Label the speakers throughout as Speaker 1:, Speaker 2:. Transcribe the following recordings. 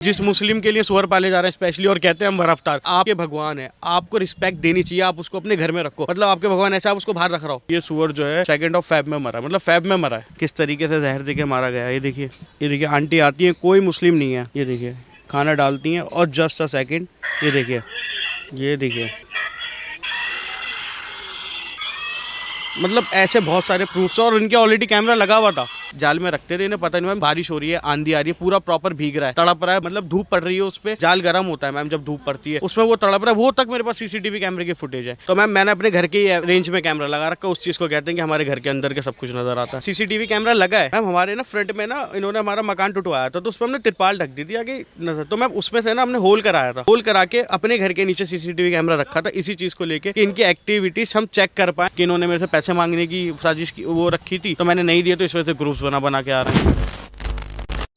Speaker 1: जिस मुस्लिम के लिए सुअर पाले जा रहे हैं स्पेशली और कहते हैं हम वरफ्तार, आपके भगवान है, आपको रिस्पेक्ट देनी चाहिए, आप उसको अपने घर में रखो। मतलब आपके भगवान ऐसा, आप उसको बाहर रख रहा हो। ये सुअर जो है 2 फ़रवरी में मरा, मतलब फ़रवरी में मरा है। किस तरीके से जहर देके मारा गया, ये देखिए आंटी आती है, कोई मुस्लिम नहीं है, ये देखिए खाना डालती हैं और जस्ट अ सेकेंड ये देखिए मतलब ऐसे बहुत सारे प्रूफ्स और इनके ऑलरेडी कैमरा लगा हुआ था। जाल में रखते थे, इन्हें पता नहीं मैम बारिश हो रही है, आंधी आ रही है, पूरा प्रॉपर भीग रहा है, तड़प रहा है, मतलब धूप पड़ रही है उस पे, जाल गर्म होता है मैम जब धूप पड़ती है, उसमें वो तड़प रहा है। वो तक मेरे पास सीसीटीवी कैमरे की फुटेज है। तो मैम मैंने अपने घर के रेंज में कैमरा लगा रखा, उस चीज को कहते हैं कि हमारे घर के अंदर के सब कुछ नजर आता है। सीसीटीवी कैमरा लगा है मैम हमारे ना फ्रंट में ना, इन्होंने हमारा मकान टुटवाया था, तो उस पर हमने तिरपाल ढक दी थी आगे नजर, तो मैम उसमें से ना हमने होल कराया था, होल करा के अपने घर के नीचे सीसीटीवी कैमरा रखा था, इसी चीज को लेके कि इनकी एक्टिविटीज हम चेक कर पाए कि इन्होंने मेरे से पैसे मांगने की साजिश की वो रखी थी, तो मैंने नहीं दिया, तो इस वजह से ग्रुप्स बना के आ रहे हैं।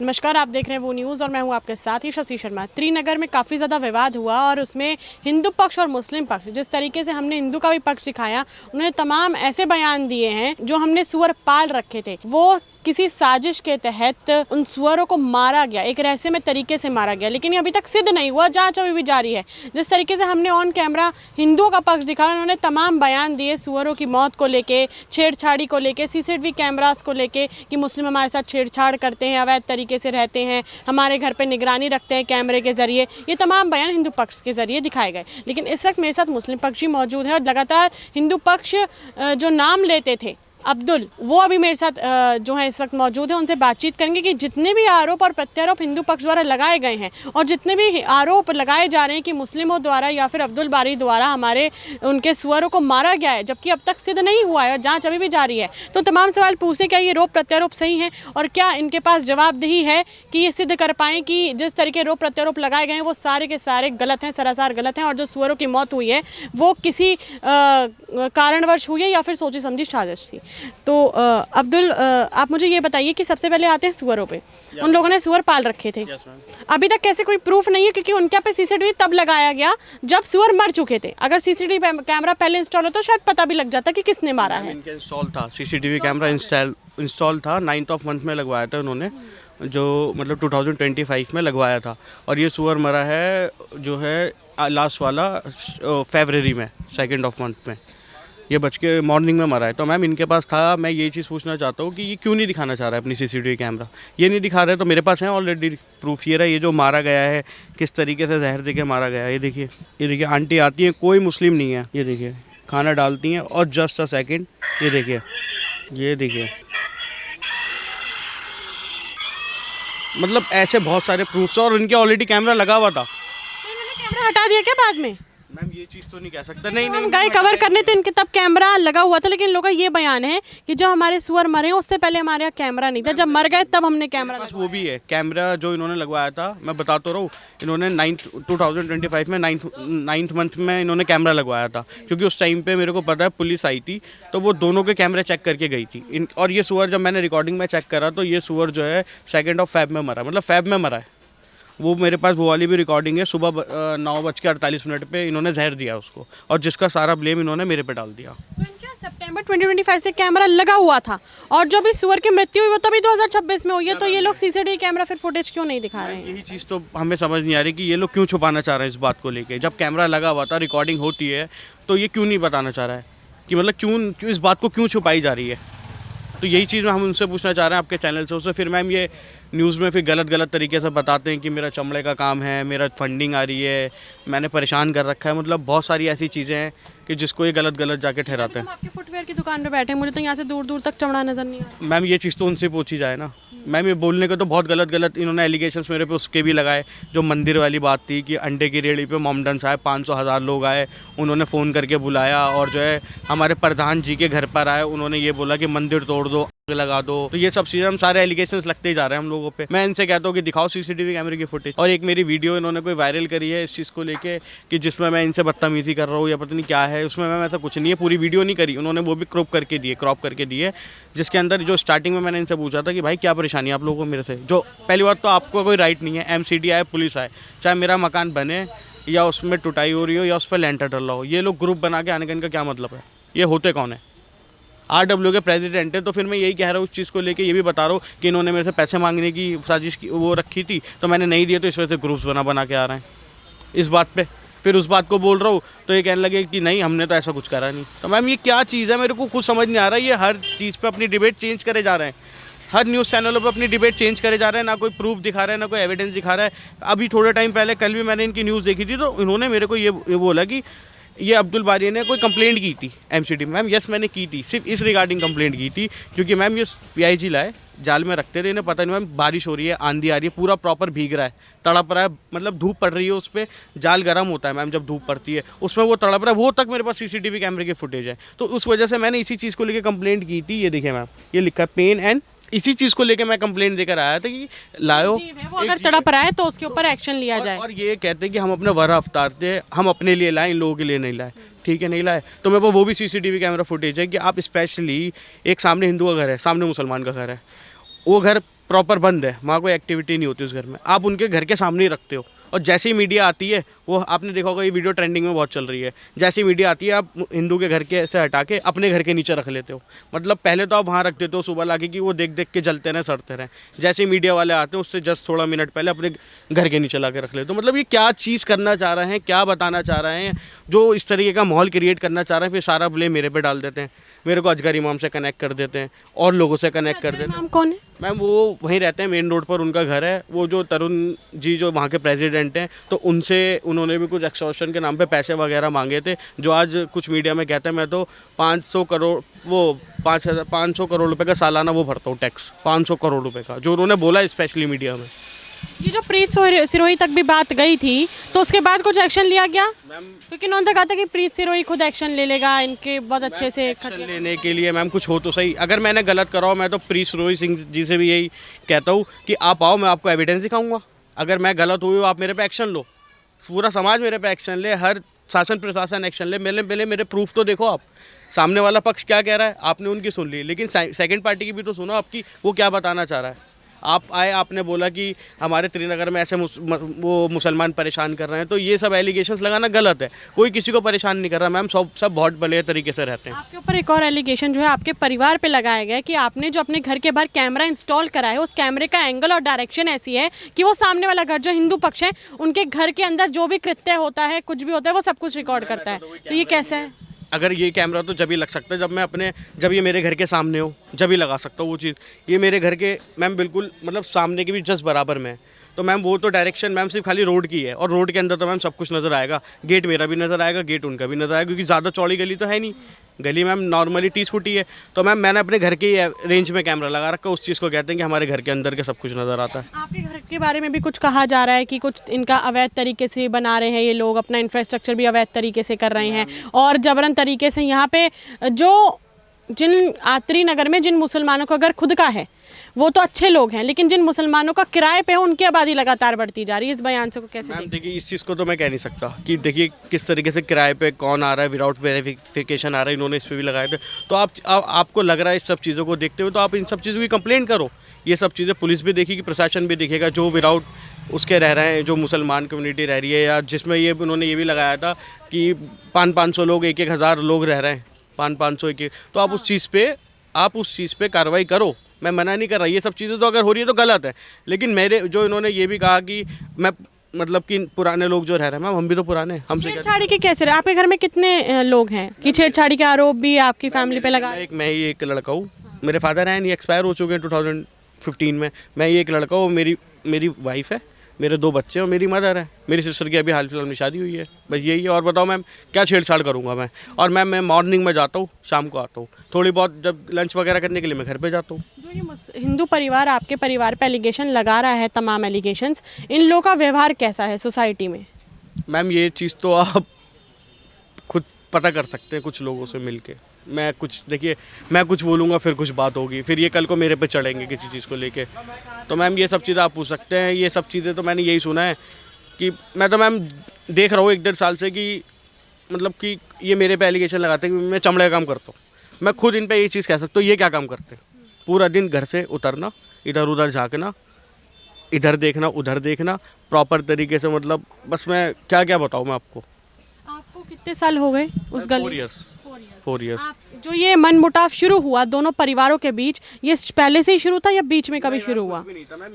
Speaker 2: नमस्कार, आप देख रहे हैं वो न्यूज़ और मैं हूं आपके साथ ही शशि शर्मा। त्रिनगर में काफ़ी ज़्यादा विवाद हुआ और उसमें हिंदू पक्ष और मुस्लिम पक्ष, जिस तरीके से हमने हिंदू का भी पक्ष दिखाया, उन्होंने तमाम ऐसे बयान दिए हैं जो हमने सुअर पाल रखे थे वो किसी साजिश के तहत उन सुअरों को मारा गया, एक रहस्यमय तरीके से मारा गया, लेकिन ये अभी तक सिद्ध नहीं हुआ, जांच अभी भी जारी है। जिस तरीके से हमने ऑन कैमरा हिंदुओं का पक्ष दिखाया, उन्होंने तमाम बयान दिए सुअरों की मौत को लेके, छेड़छाड़ी को लेके, सीसीटीवी कैमरास को लेके कि मुस्लिम हमारे साथ छेड़छाड़ करते हैं, अवैध तरीके से रहते हैं, हमारे घर पर निगरानी रखते हैं कैमरे के जरिए। ये तमाम बयान हिंदू पक्ष के जरिए दिखाए गए, लेकिन इस वक्त मेरे साथ मुस्लिम पक्ष ही मौजूद है और लगातार हिंदू पक्ष जो नाम लेते थे अब्दुल, वो अभी मेरे साथ जो है इस वक्त मौजूद है। उनसे बातचीत करेंगे कि जितने भी आरोप और प्रत्यारोप हिंदू पक्ष द्वारा लगाए गए हैं और जितने भी आरोप लगाए जा रहे हैं कि मुस्लिमों द्वारा या फिर अब्दुल बारी द्वारा हमारे उनके सुअरों को मारा गया है, जबकि अब तक सिद्ध नहीं हुआ है और जांच अभी भी जारी है, तो तमाम सवाल पूछे क्या ये आरोप प्रत्यारोप सही हैं और क्या इनके पास जवाबदेही है कि ये सिद्ध कर पाएँ कि जिस तरीके आरोप प्रत्यारोप लगाए गए हैं वो सारे के सारे गलत हैं, सरासर गलत हैं, और जो सुअरों की मौत हुई है वो किसी कारणवश हुई है या फिर सोची समझी साजिश थी। तो अब्दुल, आप मुझे ये बताइए कि सबसे पहले आते हैं सुअरों पे। उन लोगों ने सुअर पाल रखे थे, अभी तक कैसे कोई प्रूफ नहीं है, क्योंकि उनके पे सीसीटीवी तब लगाया गया जब सुअर मर चुके थे। अगर सीसीटीवी कैमरा पहले इंस्टॉल हो तो शायद पता भी लग जाता कि किसने मारा है।
Speaker 1: इनके इंस्टॉल था, सीसीटीवी कैमरा इंस्टॉल था, 9 मंथ में लगवाया था उन्होंने, जो मतलब 2025 में लगवाया था, और ये सुअर मरा है जो है लास्ट वाला फरवरी में 2 मंथ में, ये बच के मॉर्निंग में मरा है। तो मैम इनके पास था, मैं ये चीज़ पूछना चाहता हूँ कि ये क्यों नहीं दिखाना चाह रहा है अपनी सीसीटीवी कैमरा, ये नहीं दिखा रहे, तो मेरे पास है ऑलरेडी प्रूफ। ये रहा, ये जो मारा गया है, किस तरीके से जहर देके मारा गया है, ये देखिए आंटी आती है, कोई मुस्लिम नहीं है, ये देखिए खाना डालती हैं और जस्ट अ सेकेंड ये देखिए मतलब ऐसे बहुत सारे प्रूफ्स और इनके ऑलरेडी कैमरा लगा हुआ था।
Speaker 2: कैमरा हटा दिया क्या बाद में?
Speaker 1: मैम ये चीज़ तो नहीं कह सकता, नहीं
Speaker 2: हम गए कवर करने तो इनके तब कैमरा लगा हुआ था, लेकिन इन लोगों का ये बयान है कि जब हमारे सुअर मरे उससे पहले हमारे यहाँ कैमरा नहीं था, जब मर गए तब हमने कैमरा
Speaker 1: बस वो भी है कैमरा जो इन्होंने लगवाया था। मैं बता तो रहा हूँ, इन्होंने 2025 में 9th मंथ में इन्होंने कैमरा लगवाया था, क्योंकि उस टाइम पे मेरे को पता है पुलिस आई थी, तो वो दोनों के कैमरे चेक करके गई थी। और ये सुअर जब मैंने रिकॉर्डिंग में चेक करा, तो ये सुअर जो है 2 फ़रवरी में मरा, मतलब फ़रवरी में मरा है। वो मेरे पास वो वाली भी रिकॉर्डिंग है, सुबह 9:48 पे इन्होंने जहर दिया उसको, और जिसका सारा ब्लेम इन्होंने मेरे पे डाल दिया।
Speaker 2: तो इनका सितंबर 2025 से कैमरा लगा हुआ था और जो भी सुअर की मृत्यु हुई वो तभी 2026 में हुई है, तो ये लोग सीसीटीवी कैमरा फिर फुटेज क्यों नहीं दिखा रहे हैं?
Speaker 1: यही चीज़ तो हमें समझ नहीं आ रही कि ये लोग क्यों छुपाना चाह रहे हैं इस बात को लेके। जब कैमरा लगा हुआ था, रिकॉर्डिंग होती है, तो ये क्यों नहीं बताना चाह रहा है कि मतलब क्यों इस बात को क्यों छुपाई जा रही है। तो यही चीज़ हम उनसे पूछना चाह रहे हैं आपके चैनल से। उससे फिर मैम ये न्यूज़ में फिर गलत तरीके से बताते हैं कि मेरा चमड़े का काम है, मेरा फंडिंग आ रही है, मैंने परेशान कर रखा है, मतलब बहुत सारी ऐसी चीज़ें हैं कि जिसको ये गलत जाके ठहराते हैं।
Speaker 2: आपके फुटवेयर की दुकान पे बैठे हैं, मुझे तो यहाँ से दूर दूर तक चमड़ा नजर नहीं आ रहा।
Speaker 1: मैम ये चीज़ तो उनसे पूछी जाए ना। मैम ये बोलने को तो बहुत गलत इन्होंने एलिगेशंस मेरे पे उसके भी लगाए। जो मंदिर वाली बात थी कि अंडे की रेहड़ी पे मोमडन साहब 500,000 लोग आए, उन्होंने फ़ोन करके बुलाया, और जो है हमारे प्रधान जी के घर पर आए, उन्होंने ये बोला कि मंदिर तोड़ दो, लगा दो। तो ये सब चीज़ें हम सारे एलिगेशंस लगते ही जा रहे हैं हम लोगों पे। मैं इनसे कहता हूँ कि दिखाओ सीसीटीवी कैमरे की फुटेज। और एक मेरी वीडियो इन्होंने कोई वायरल करी है इस चीज़ को लेके कि जिसमें मैं इनसे बदतमीजी कर रहा हूँ या पता नहीं क्या है, उसमें मैं ऐसा कुछ नहीं है, पूरी वीडियो नहीं करी उन्होंने, वो भी क्रॉप करके दिए, जिसके अंदर जो स्टार्टिंग में मैंने इनसे पूछा था कि भाई क्या परेशानी है आप लोगों को मेरे से। जो पहली बात तो आपको कोई राइट नहीं है, MCD आए, पुलिस आए, चाहे मेरा मकान बने या उसमें टुटाई हो रही हो या उस पर लेंटर डल रहा हो, ये लोग ग्रुप बना के आने का इनका क्या मतलब है? ये होते कौन है? RW के प्रेसिडेंट है, तो फिर मैं यही कह रहा हूँ उस चीज़ को लेके, ये भी बता रहा हूँ कि इन्होंने मेरे से पैसे मांगने की साजिश की वो रखी थी, तो मैंने नहीं दिए, तो इस वजह से ग्रुप्स बना के आ रहे हैं इस बात पे। फिर उस बात को बोल रहा हूँ तो ये कहने लगे कि नहीं हमने तो ऐसा कुछ करा नहीं। तो मैम ये क्या चीज़ है, मेरे को कुछ समझ नहीं आ रहा है। ये हर चीज़ पे अपनी डिबेट चेंज करे जा रहे हैं, हर न्यूज़ चैनलों पे अपनी डिबेट चेंज करे जा रहे हैं, ना कोई प्रूफ दिखा रहा है, ना कोई एविडेंस दिखा रहा है। अभी थोड़े टाइम पहले, कल भी मैंने इनकी न्यूज़ देखी थी, तो इन्होंने मेरे को ये बोला कि ये अब्दुल बारी ने कोई कंप्लेंट की थी MCD में। मैम यस मैंने की थी, सिर्फ इस रिगार्डिंग कंप्लेंट की थी क्योंकि मैम ये PIG लाए जाल में रखते थे, इन्हें पता नहीं मैम बारिश हो रही है, आंधी आ रही है, पूरा प्रॉपर भीग रहा है, तड़प रहा है, मतलब धूप पड़ रही है, उस पर जाल गर्म होता है मैम जब धूप पड़ती है, उसमें वो तड़प रहा है, वो तक मेरे पास CCTV कैमरे के फुटेज है। तो उस वजह से मैंने इसी चीज़ को लेकर कंप्लेंट की थी। ये देखिए मैम, ये लिखा है पेन एंड, इसी चीज़ को लेकर मैं कंप्लेंट देकर आया था कि लाओ
Speaker 2: वो अगर तड़प रहा है तो उसके ऊपर एक्शन लिया जाए।
Speaker 1: और ये कहते हैं कि हम अपने वरा अवतार थे, हम अपने लिए लाए, इन लोगों के लिए नहीं लाए। ठीक है, नहीं लाए तो मेरे पास वो भी CCTV कैमरा फुटेज है कि आप स्पेशली, एक सामने हिंदू का घर है, सामने मुसलमान का घर है, वो घर प्रॉपर बंद है, वहाँ कोई एक्टिविटी नहीं होती उस घर में, आप उनके घर के सामने ही रखते हो, और जैसे ही मीडिया आती है, वो आपने देखा होगा ये वीडियो ट्रेंडिंग में बहुत चल रही है, जैसे ही मीडिया आती है आप हिंदू के घर के से हटा के अपने घर के नीचे रख लेते हो। मतलब पहले तो आप वहाँ रख देते हो सुबह लाके कि वो देख देख के जलते रहें, सड़ते रहें, जैसे ही मीडिया वाले आते हैं उससे जस्ट थोड़ा मिनट पहले अपने घर के नीचे ला के रख लेते हो। मतलब ये क्या चीज़ करना चाह रहे हैं, क्या बताना चाह रहे हैं, जो इस तरीके का माहौल क्रिएट करना चाह रहे हैं, फिर सारा ब्लेम मेरे पे डाल देते हैं, मेरे को अजगर इमाम से कनेक्ट कर देते हैं और लोगों से कनेक्ट कर देते हैं।
Speaker 2: नाम कौन है?
Speaker 1: मैम वो वहीं रहते हैं, मेन रोड पर उनका घर है, वो जो तरुण जी जो वहाँ के प्रेसिडेंट हैं, तो उनसे उन्होंने भी कुछ एक्सटॉर्शन के नाम पे पैसे वगैरह मांगे थे, जो आज कुछ मीडिया में कहते हैं मैं तो 500 करोड़ वो 500 करोड़ रुपए का सालाना वो भरता हूँ टैक्स, 500 करोड़ रुपए का, जो उन्होंने बोला स्पेशली मीडिया में।
Speaker 2: ये जो प्रीत सिरोही तक भी बात गई थी, तो उसके बाद कुछ एक्शन लिया गया? क्योंकि उन्होंने तो कहा था कि प्रीत सिरोही खुद एक्शन ले लेगा, इनके बहुत अच्छे से
Speaker 1: एक्शन लेने के लिए मैम कुछ हो तो सही। अगर मैंने गलत करा हो, मैं तो प्रीत सिरोही सिंह जी से भी यही कहता हूँ कि आप आओ, मैं आपको एविडेंस दिखाऊंगा। अगर मैं गलत हुई हूँ, आप मेरे पे एक्शन लो, पूरा समाज मेरे पे एक्शन ले, हर शासन प्रशासन एक्शन ले। पहले मेरे प्रूफ तो देखो आप, सामने वाला पक्ष क्या कह रहा है, आपने उनकी सुन ली, लेकिन सेकंड पार्टी की भी तो सुनो आपकी, वो क्या बताना चाह रहा है। आप आए, आपने बोला कि हमारे त्रिनगर में ऐसे वो मुसलमान परेशान कर रहे हैं, तो ये सब एलिगेशंस लगाना गलत है। कोई किसी को परेशान नहीं कर रहा मैम, सब बहुत भले तरीके से रहते हैं।
Speaker 2: आपके ऊपर एक और एलिगेशन जो है आपके परिवार पे लगाया गया है कि आपने जो अपने घर के बाहर कैमरा इंस्टॉल करा है, उस कैमरे का एंगल और डायरेक्शन ऐसी है कि वो सामने वाला घर जो हिंदू पक्ष है, उनके घर के अंदर जो भी कृत्य होता है, कुछ भी होता है, वो सब कुछ रिकॉर्ड करता है। तो ये कैसा है?
Speaker 1: अगर ये कैमरा तो जब ही लग सकता है जब ये मेरे घर के सामने हो, जब ही लगा सकता हूँ वो चीज़। ये मेरे घर के मैम बिल्कुल मतलब सामने के भी जस्ट बराबर में है, तो मैम वो तो डायरेक्शन मैम सिर्फ खाली रोड की है, और रोड के अंदर तो मैम सब कुछ नज़र आएगा, गेट मेरा भी नज़र आएगा, गेट उनका भी नज़र आएगा, क्योंकि ज़्यादा चौड़ी गली तो है नहीं, गली मैम नॉर्मली 30 फुट ही है। तो मैम मैंने अपने घर के रेंज में कैमरा लगा रखा, उस चीज़ को कहते हैं कि हमारे घर के अंदर के सब कुछ नज़र आता है।
Speaker 2: आपके घर के बारे में भी कुछ कहा जा रहा है कि कुछ इनका अवैध तरीके से बना रहे हैं ये लोग, अपना इंफ्रास्ट्रक्चर भी अवैध तरीके से कर रहे हैं, और जबरन तरीके से यहाँ पे जो जिन त्रिनगर में जिन मुसलमानों का घर खुद का है वो तो अच्छे लोग हैं, लेकिन जिन मुसलमानों का किराए पे है उनकी आबादी लगातार बढ़ती जा रही है। इस बयान से को कैसे
Speaker 1: मैम देखिए, इस चीज़ को तो मैं कह नहीं सकता कि देखिए किस तरीके से किराए पे कौन आ रहा है, विदाउट वेरिफिकेशन आ रहा है, इन्होंने इस पर भी लगाए थे। तो आपको लग रहा है इस सब चीज़ों को देखते हुए तो आप इन सब चीज़ों की कंप्लेंट करो। ये सब चीज़ें पुलिस भी देखेगी, प्रशासन भी देखेगा, जो विदाउट उसके रह रहे हैं, जो मुसलमान कम्युनिटी रह रही है, या जिसमें ये उन्होंने ये भी लगाया था कि 500 लोग, 1,000 लोग रह रहे हैं, 500 1, तो आप उस चीज़ पे कार्रवाई करो। मैं मना नहीं कर रहा, ये सब चीज़ें तो अगर हो रही है तो गलत है, लेकिन मेरे जो इन्होंने ये भी कहा कि मैं मतलब कि पुराने लोग जो रह रहे हैं मैम, हम भी तो पुराने, हमसे
Speaker 2: छेड़छाड़ी के कैसे रहे? आपके घर में कितने लोग हैं कि छेड़छाड़ी के आरोप भी आपकी फैमिली पे लगा?
Speaker 1: मैं ही एक लड़का हूँ, मेरे फादर हैं नहीं, एक्सपायर हो चुके हैं 2015 में। मैं ही एक लड़का हूँ, मेरी वाइफ है, मेरे 2 बच्चे और मेरी मदर है, मेरी सिस्टर की अभी हाल फिलहाल में शादी हुई है, बस यही है। और बताओ मैम क्या छेड़छाड़ करूँगा मैं? और मैम मैं मॉर्निंग में जाता हूँ, शाम को आता हूँ, थोड़ी बहुत जब लंच वगैरह करने के लिए मैं घर पे जाता हूँ।
Speaker 2: जो ये हिंदू परिवार आपके परिवार पे एलिगेशन लगा रहा है, तमाम एलिगेशंस, इन लोगों का व्यवहार कैसा है सोसाइटी में?
Speaker 1: मैम ये चीज़ तो आप खुद पता कर सकते हैं कुछ लोगों से मिल के। मैं कुछ बोलूँगा, फिर कुछ बात होगी, फिर ये कल को मेरे पे चढ़ेंगे किसी चीज़ को लेके। तो मैम ये सब चीज़ें आप पूछ सकते हैं। ये सब चीज़ें तो मैंने यही सुना है कि मैं तो मैम देख रहा हूँ 1-1.5 साल से कि मतलब कि ये मेरे पे एलिगेशन लगाते हैं कि मैं चमड़े का काम करता हूँ। मैं खुद इन पे ये चीज़ कह सकता हूँ, ये क्या काम करते हैं? पूरा दिन घर से उतरना, इधर उधर झाँकना, इधर देखना उधर देखना, प्रॉपर तरीके से, मतलब बस मैं क्या क्या बताऊँ मैं आपको।
Speaker 2: आपको कितने साल हो गए उस गली?
Speaker 1: 4 years। 4 ईयर्स।
Speaker 2: जो ये मनमुटाव शुरू हुआ दोनों परिवारों के बीच, ये पहले से ही शुरू था या बीच में कभी शुरू हुआ?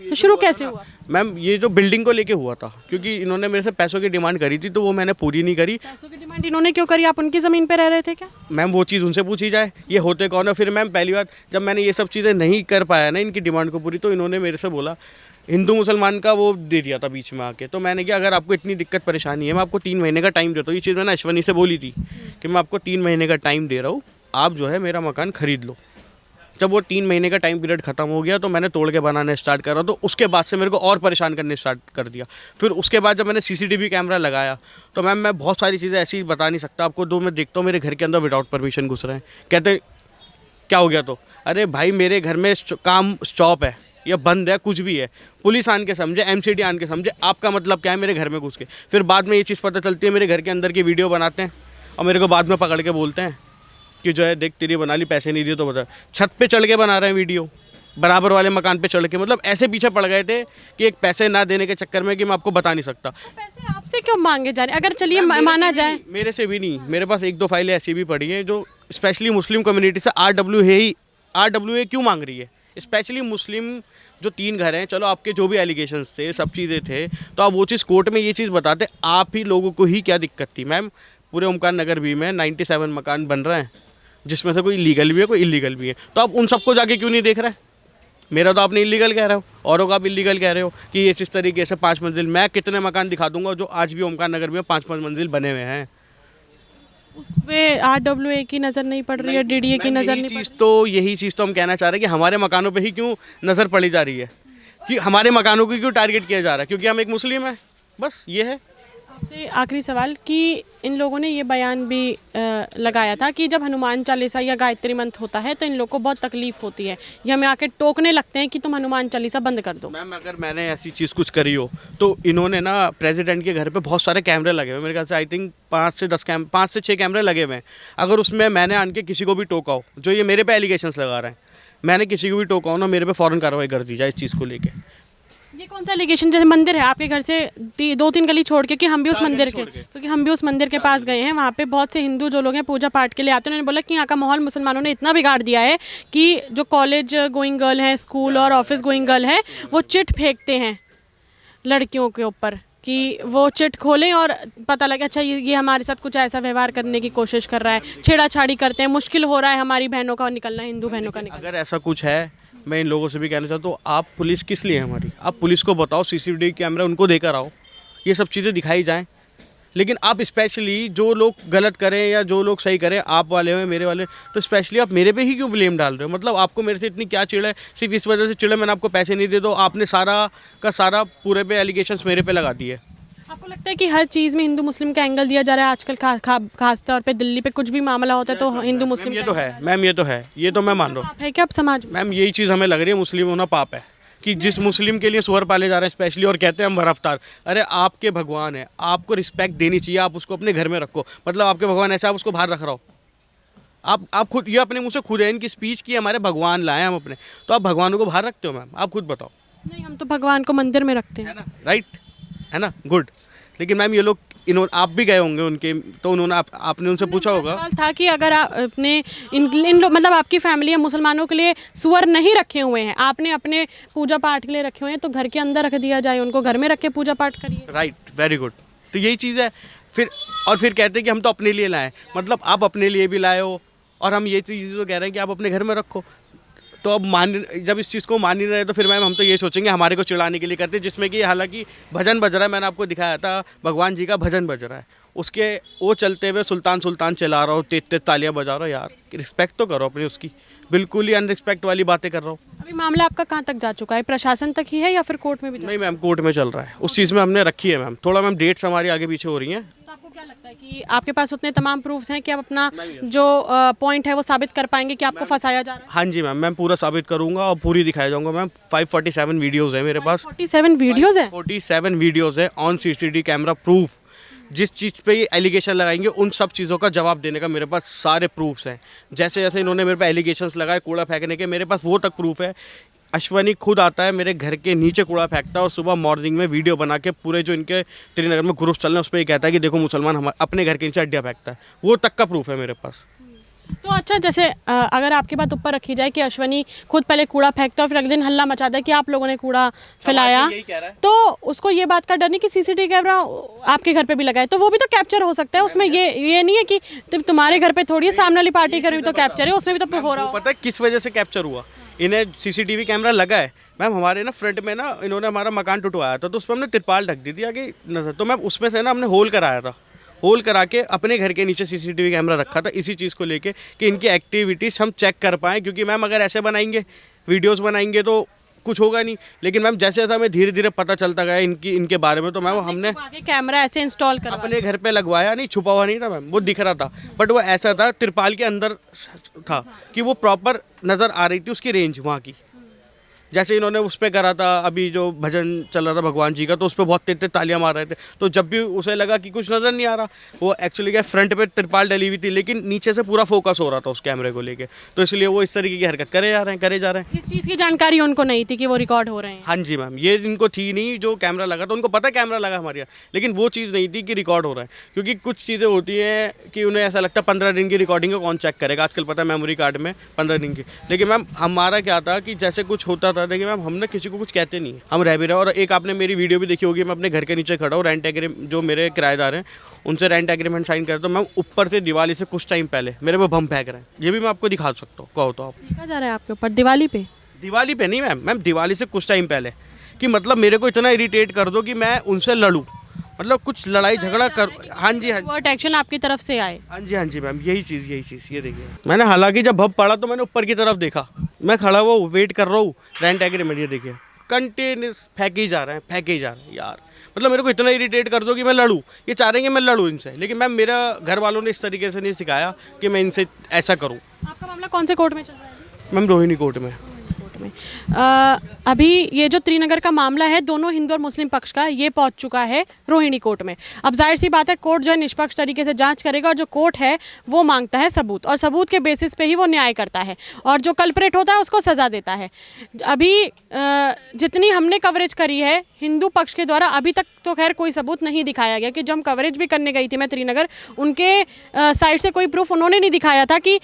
Speaker 2: तो शुरू कैसे हुआ?
Speaker 1: मैम ये जो बिल्डिंग को लेके हुआ था, क्योंकि इन्होंने मेरे से पैसों की डिमांड करी थी, तो वो मैंने पूरी नहीं करी।
Speaker 2: पैसों की डिमांड इन्होंने क्यों करी? आप उनकी ज़मीन पे रह रहे थे क्या?
Speaker 1: मैम वो चीज़ उनसे पूछी जाए, ये होते कौन है। फिर मैम पहली बार जब मैंने ये सब चीज़ें नहीं कर पाया ना इनकी डिमांड को पूरी, तो इन्होंने मेरे से बोला, हिंदू मुसलमान का वो दे दिया था बीच में आके। तो मैंने कहा अगर आपको इतनी दिक्कत परेशानी है, मैं आपको 3 महीने का टाइम देता हूँ। ये चीज़ मैंने अश्वनी से बोली थी कि मैं आपको 3 महीने का टाइम दे रहा हूँ, आप जो है मेरा मकान खरीद लो। जब वो 3 महीने का टाइम पीरियड खत्म हो गया तो मैंने तोड़ के बनाने स्टार्ट करा, तो उसके बाद से मेरे को और परेशान करने स्टार्ट कर दिया। फिर उसके बाद जब मैंने CCTV कैमरा लगाया तो मैम मैं बहुत सारी चीज़ें ऐसी बता नहीं सकता आपको, मैं देखता हूँ मेरे घर के अंदर विदाउट परमिशन घुस रहे हैं। कहते क्या हो गया? तो अरे भाई मेरे घर में काम स्टॉप है या बंद है, कुछ भी है, पुलिस आन के समझे, MCD आन के समझे, आपका मतलब क्या है मेरे घर में घुस के? फिर बाद में ये चीज़ पता चलती है, मेरे घर के अंदर की वीडियो बनाते हैं और मेरे को बाद में पकड़ के बोलते हैं कि जो है देख तेरी बना ली, पैसे नहीं दिए तो बता। छत पे चढ़ के बना रहे हैं वीडियो, बराबर वाले मकान पे चढ़ के, मतलब ऐसे पीछे पड़ गए थे कि एक पैसे ना देने के चक्कर में कि मैं आपको बता नहीं सकता।
Speaker 2: पैसे आपसे क्यों मांगे जा रहे? अगर चलिए माना जाए,
Speaker 1: मेरे से भी नहीं, मेरे पास 1-2 फाइलें ऐसी भी पड़ी हैं जो स्पेशली मुस्लिम कम्युनिटी से RWA क्यों मांग रही है? स्पेशली मुस्लिम जो 3 घर हैं, चलो आपके जो भी एलिगेशंस थे, सब चीज़ें थे, तो आप वो चीज़ कोर्ट में ये चीज़ बताते, आप ही लोगों को ही क्या दिक्कत थी? मैम पूरे ओमकार नगर भी में 97 मकान बन रहे हैं, जिसमें से कोई लीगल भी है, कोई इलीगल भी है, तो आप उन सबको जाके क्यों नहीं देख रहे? मेरा तो आपने इलीगल कह रहे हो, औरों का आप इलीगल कह रहे हो कि ये इस तरीके से 5 मंजिल। मैं कितने मकान दिखा दूंगा जो आज भी ओमकार नगर में 5-5 मंजिल बने हुए हैं।
Speaker 2: उस पे RWA की नज़र नहीं पड़ रही है, DDA की नज़र नहीं पड़
Speaker 1: तो यही चीज़ तो हम कहना चाह रहे हैं कि हमारे मकानों पे ही क्यों नज़र पड़ी जा रही है, कि हमारे मकानों को क्यों टारगेट किया जा रहा है, क्योंकि हम एक मुस्लिम हैं, बस ये है।
Speaker 2: आपसे आखिरी सवाल कि इन लोगों ने ये बयान भी लगाया था कि जब हनुमान चालीसा या गायत्री मंत्र होता है तो इन लोगों को बहुत तकलीफ होती है, ये हमें आके टोकने लगते हैं कि तुम हनुमान चालीसा बंद कर दो।
Speaker 1: मैम अगर मैंने ऐसी चीज़ कुछ करी हो तो इन्होंने ना प्रेसिडेंट के घर पे बहुत सारे कैमरे लगे हुए, मेरे ख्याल से आई थिंक 5 से 6 कैमरे लगे हुए हैं। अगर उसमें मैंने आन के किसी को भी टोका हो, जो ये मेरे पे एलिगेशंस लगा रहे हैं, मैंने किसी को भी टोका हो ना, मेरे पे फ़ौरन कार्रवाई कर दी जाए इस चीज़ को लेके।
Speaker 2: ये कौन सा एलिगेशन? जैसे मंदिर है आपके घर से 2-3 गली छोड़ के, कि हम भी उस मंदिर के, क्योंकि हम भी उस मंदिर के पास गए हैं, वहाँ पे बहुत से हिंदू जो लोग हैं पूजा पाठ के लिए आते हैं, उन्होंने बोला कि यहाँ का माहौल मुसलमानों ने इतना बिगाड़ दिया है कि जो कॉलेज गोइंग गर्ल है, स्कूल और ऑफिस गोइंग गर्ल है, वो चिट फेंकते हैं लड़कियों के ऊपर कि वो चिट खोलें और पता लगे अच्छा ये हमारे साथ कुछ ऐसा व्यवहार करने की कोशिश कर रहा है, छेड़ाछाड़ी करते हैं, मुश्किल हो रहा है हमारी बहनों का निकलना, हिंदू बहनों का निकलना।
Speaker 1: अगर ऐसा कुछ है, मैं इन लोगों से भी कहना चाहता हूँ, आप पुलिस किस लिए है हमारी? आप पुलिस को बताओ, CCTV कैमरा उनको देकर आओ, ये सब चीज़ें दिखाई जाएं। लेकिन आप स्पेशली जो लोग गलत करें या जो लोग सही करें, आप वाले हो मेरे वाले, तो स्पेशली आप मेरे पे ही क्यों ब्लेम डाल रहे हो? मतलब आपको मेरे से इतनी क्या चिढ़ है? सिर्फ इस वजह से चिढ़ है मैंने आपको पैसे नहीं दे, तो आपने सारा का सारा पूरे पे एलिगेशंस मेरे पे लगा दिए।
Speaker 2: आपको लगता है कि हर चीज़ में हिंदू मुस्लिम का एंगल दिया जा रहा है आजकल? खास तौर पे दिल्ली पे कुछ भी मामला होता है तो हिंदू मुस्लिम
Speaker 1: ये तो है मैम, ये तो है, ये तो मैं मान रहा हूँ।
Speaker 2: है क्या आप समाज में?
Speaker 1: मैम यही चीज़ हमें लग रही है, मुस्लिम होना पाप है, कि जिस मुस्लिम के लिए सुअर पाले जा रहे हैं स्पेशली, और कहते हैं हम वरअफ्तार। अरे आपके भगवान है, आपको रिस्पेक्ट देनी चाहिए, आप उसको अपने घर में रखो। मतलब आपके भगवान ऐसे आप उसको बाहर रख रहा हो? आप खुद ये अपने मुँह से खुद है इनकी स्पीच की हमारे भगवान लाए हम अपने, तो आप भगवानों को बाहर रखते हो मैम? आप खुद बताओ।
Speaker 2: नहीं, हम तो भगवान को मंदिर में रखते हैं,
Speaker 1: है ना, राइट है ना, गुड। लेकिन मैम ये लोग आप भी गए होंगे उनके, तो उन्होंने आपने उनसे पूछा होगा।
Speaker 2: सवाल था कि अगर आप अपने इन लोग, मतलब आपकी फैमिली है मुसलमानों के लिए सुअर नहीं रखे हुए हैं, आपने अपने पूजा पाठ के लिए रखे हुए हैं, तो घर के अंदर रख दिया जाए, उनको घर में रख के पूजा पाठ करिए।
Speaker 1: Right, very good. तो यही चीज़ है। फिर कहते हैं कि हम तो अपने लिए लाए, मतलब आप अपने लिए भी लाए हो और हम ये चीज़ तो कह रहे हैं कि आप अपने घर में रखो। तो अब जब इस चीज़ को मान नहीं रहे तो फिर मैम हम तो ये सोचेंगे हमारे को चिढ़ाने के लिए करते हैं, जिसमें कि हालांकि भजन बज रहा है, मैंने आपको दिखाया था भगवान जी का भजन बज रहा है, उसके वो चलते हुए सुल्तान सुल्तान चला रहा हो, तेज तालियां बजा रहा हो। यार रिस्पेक्ट तो करो अपनी, उसकी बिल्कुल ही अनरिस्पेक्ट वाली बातें कर रहा हूँ।
Speaker 2: अभी मामला आपका कहाँ तक जा चुका है? प्रशासन तक ही है या फिर कोर्ट में भी?
Speaker 1: नहीं मैम, कोर्ट में चल रहा है, उस चीज़ में हमने रखी है मैम। थोड़ा मैम डेट्स हमारी आगे पीछे हो रही हैं।
Speaker 2: तो आपको क्या लगता है कि आपके पास उतने तमाम प्रूफ्स हैं कि आप अपना जो पॉइंट है वो साबित कर पाएंगे कि आपको फंसाया जा रहा है?
Speaker 1: हाँ जी मैम, मैं पूरा साबित करूंगा और पूरी दिखाया जाऊंगा मैम। 547 वीडियोज़ है मेरे पास।
Speaker 2: 47 वीडियोज़ हैं?
Speaker 1: 47 वीडियोज़ है ऑन CCTV कैमरा प्रूफ। जिस चीज़ पे ये एलिगेशन लगाएंगे उन सब चीज़ों का जवाब देने का मेरे पास सारे प्रूफ्स हैं। जैसे जैसे इन्होंने मेरे पे एलिगेशंस लगाए कूड़ा फेंकने के, मेरे पास वो तक प्रूफ है। अश्वनी खुद आता है मेरे घर के नीचे कूड़ा फेंकता है और सुबह मॉर्निंग में वीडियो बना के पूरे जो इनके त्रिनगर में ग्रुप चल रहे हैं उस पर ये कहता है कि देखो मुसलमान हम अपने घर के नीचे अड्डिया फेंकता है। वो तक का प्रूफ है मेरे पास।
Speaker 2: तो अच्छा, जैसे अगर आपकी बात ऊपर रखी जाए कि अश्वनी खुद पहले कूड़ा फेंकता है और फिर अगले दिन हल्ला मचाता है कि आप लोगों ने कूड़ा फैलाया,
Speaker 1: यही कह रहा है।
Speaker 2: तो उसको ये बात का डर नहीं कि सीसीटीवी कैमरा आपके घर पे भी लगा है, तो वो भी तो कैप्चर हो सकता है उसमें। ये नहीं है कि तुम्हारे घर पे थोड़ी है, सामने वाली पार्टी कर रही तो कैप्चर है, उसमें भी तो हो रहा हो।
Speaker 1: पता है किस वजह से कैप्चर हुआ? इन्हें सीसीटीवी कैमरा लगा है मैम, हमारे ना फ्रंट में ना इन्होंने हमारा मकान टुटवाया था, तो उस पर हमने तिरपाल ढक दी थी आगे नजर, तो मैम उसमें से ना हमने होल कराया था, होल करा के अपने घर के नीचे सीसीटीवी कैमरा रखा था इसी चीज़ को लेके कि इनकी एक्टिविटीज़ हम चेक कर पाएँ, क्योंकि मैम अगर ऐसे बनाएंगे वीडियोस बनाएंगे तो कुछ होगा नहीं। लेकिन मैम जैसे जैसे हमें धीरे धीरे पता चलता गया इनके बारे में, तो मैम हमने
Speaker 2: कैमरा ऐसे इंस्टॉल करा
Speaker 1: अपने घर पे लगवाया, नहीं छुपा हुआ नहीं था मैम, वो दिख रहा था, बट वो ऐसा था तिरपाल के अंदर था कि वो प्रॉपर नज़र आ रही थी उसकी रेंज वहाँ की। जैसे इन्होंने उस पर करा था, अभी जो भजन चल रहा था भगवान जी का, तो उस पर बहुत तेज तालियां मार रहे थे, तो जब भी उसे लगा कि कुछ नज़र नहीं आ रहा, वो एक्चुअली क्या फ्रंट पे तिरपाल डली हुई थी, लेकिन नीचे से पूरा फोकस हो रहा था उस कैमरे को लेके, तो इसलिए वो इस तरीके की हरकत करे जा रहे हैं।
Speaker 2: इस चीज़ की जानकारी उनको नहीं थी कि वो रिकॉर्ड हो रहे हैं।
Speaker 1: हाँ जी मैम, ये इनको थी नहीं, जो कैमरा लगा था उनको पता है कैमरा लगा हमारे यहाँ, लेकिन वो चीज़ नहीं थी कि रिकॉर्ड हो रहा है, क्योंकि कुछ चीज़ें होती हैं कि उन्हें ऐसा लगता है 15 दिन की रिकॉर्डिंग को कौन चेक करेगा, आजकल पता है मेमोरी कार्ड में 15 दिन की। लेकिन मैम हमारा क्या था कि जैसे कुछ होता था, लेकिन मैम हमने किसी को कुछ कहते नहीं है, हम रह भी रहे। और एक आपने मेरी वीडियो भी देखी होगी, मैं अपने घर के नीचे खड़ा हूँ, रेंट एग्रीमेंट जो मेरे किराएदार हैं उनसे रेंट एग्रीमेंट साइन करता हूँ, मैं ऊपर से दिवाली से कुछ टाइम पहले मेरे पे बम फेंक रहे हैं, ये भी मैं आपको दिखा सकता हूँ, कहो तो आप।
Speaker 2: देखा जा रहा है आपके ऊपर दिवाली पे?
Speaker 1: दिवाली पे नहीं मैम, दिवाली से कुछ टाइम पहले, कि मतलब मेरे को इतना इरिटेट कर दो कि मैं उनसे लड़ूं, मतलब कुछ लड़ाई झगड़ा कर। हाँ जी हाँ
Speaker 2: वर्ट एक्शन आपकी तरफ से आए?
Speaker 1: हाँ जी मैम, यही चीज़ ये देखिए। मैंने हालांकि जब भब पड़ा तो मैंने ऊपर की तरफ देखा, मैं खड़ा हुआ वेट कर रहा हूँ रेंट एग्रीमेंट, ये देखिए कंटिन्यूस फेंके ही जा रहे हैं यार, मतलब मेरे को इतना इरिटेट कर दो कि मैं लड़ूं, ये चाह रहे हैं कि मैं लड़ूं इनसे, लेकिन मैम मेरा घर वालों ने इस तरीके से नहीं सिखाया कि मैं इनसे ऐसा करूं।
Speaker 2: आपका मामला कौन से कोर्ट में चल रहा है?
Speaker 1: मैम रोहिणी कोर्ट में।
Speaker 2: अभी ये जो त्रिनगर का मामला है, दोनों हिंदू और मुस्लिम पक्ष का, ये पहुंच चुका है रोहिणी कोर्ट में। अब जाहिर सी बात है कोर्ट जो है निष्पक्ष तरीके से जांच करेगा, और जो कोर्ट है वो मांगता है सबूत, और सबूत के बेसिस पे ही वो न्याय करता है, और जो कल्प्रेट होता है उसको सज़ा देता है। अभी जितनी हमने कवरेज करी है हिंदू पक्ष के द्वारा, अभी तक तो खैर कोई सबूत नहीं दिखाया गया, कि जो हम कवरेज भी करने गई थी मैं त्रिनगर, उनके साइड से कोई प्रूफ उन्होंने नहीं दिखाया था कि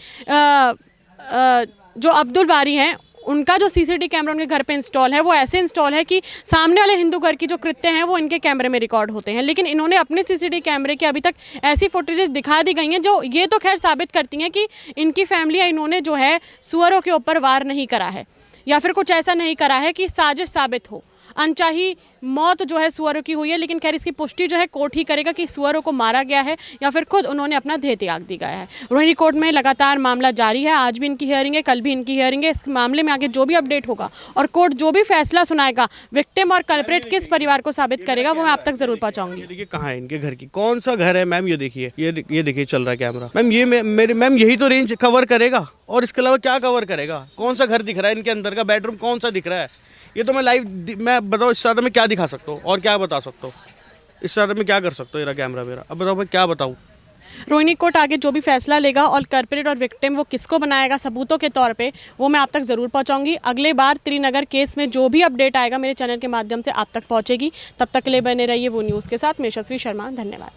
Speaker 2: जो अब्दुल बारी हैं उनका जो सीसीटीवी कैमरा उनके घर पे इंस्टॉल है वो ऐसे इंस्टॉल है कि सामने वाले हिंदू घर की जो कृत्य हैं वो इनके कैमरे में रिकॉर्ड होते हैं। लेकिन इन्होंने अपने सीसीटीवी कैमरे के अभी तक ऐसी फुटेजेस दिखा दी गई हैं जो ये तो खैर साबित करती हैं कि इनकी फैमिली या इन्होंने जो है सुअरों के ऊपर वार नहीं करा है, या फिर कुछ ऐसा नहीं करा है कि साजिश साबित हो। अनचाही मौत जो है सुअरों की हुई है, लेकिन खैर इसकी पुष्टि जो है कोर्ट ही करेगा कि सुअरों को मारा गया है या फिर खुद उन्होंने अपना देह त्याग दी गया है। रोहिणी कोर्ट में लगातार मामला जारी है, आज भी इनकी हियरिंग है, कल भी इनकी हियरिंग है। इस मामले में आगे जो भी अपडेट होगा और कोर्ट जो भी फैसला सुनाएगा, विक्टिम और कल्प्रेट किस परिवार को साबित करेगा, वो मैं आप तक जरूर पहुंचाऊंगी।
Speaker 1: ये देखिए कहाँ है इनके घर की, कौन सा घर है मैम, ये देखिए, ये देखिए चल रहा है कैमरा मैम, ये मेरे मैम यही तो रेंज कवर करेगा, और इसके अलावा क्या कवर करेगा? कौन सा घर दिख रहा है इनके अंदर का, बेडरूम कौन सा दिख रहा है? ये तो मैं लाइव, मैं बताओ इससे ज़्यादा मैं क्या दिखा सकता हूँ और क्या बता सकता हूँ, इससे ज़्यादा मैं क्या कर सकता हूँ? मेरा कैमरा मेरा, अब बताओ मैं क्या बताऊँ?
Speaker 2: रोहिणी कोर्ट आगे जो भी फैसला लेगा और कल्प्रेट और विक्टिम वो किसको बनाएगा सबूतों के तौर पे, वो मैं आप तक ज़रूर पहुंचाऊंगी। अगले बार त्रिनगर केस में जो भी अपडेट आएगा मेरे चैनल के माध्यम से आप तक पहुंचेगी। तब तक के लिए बने रहिए वो न्यूज़ के साथ। मैं यशस्वी शर्मा, धन्यवाद।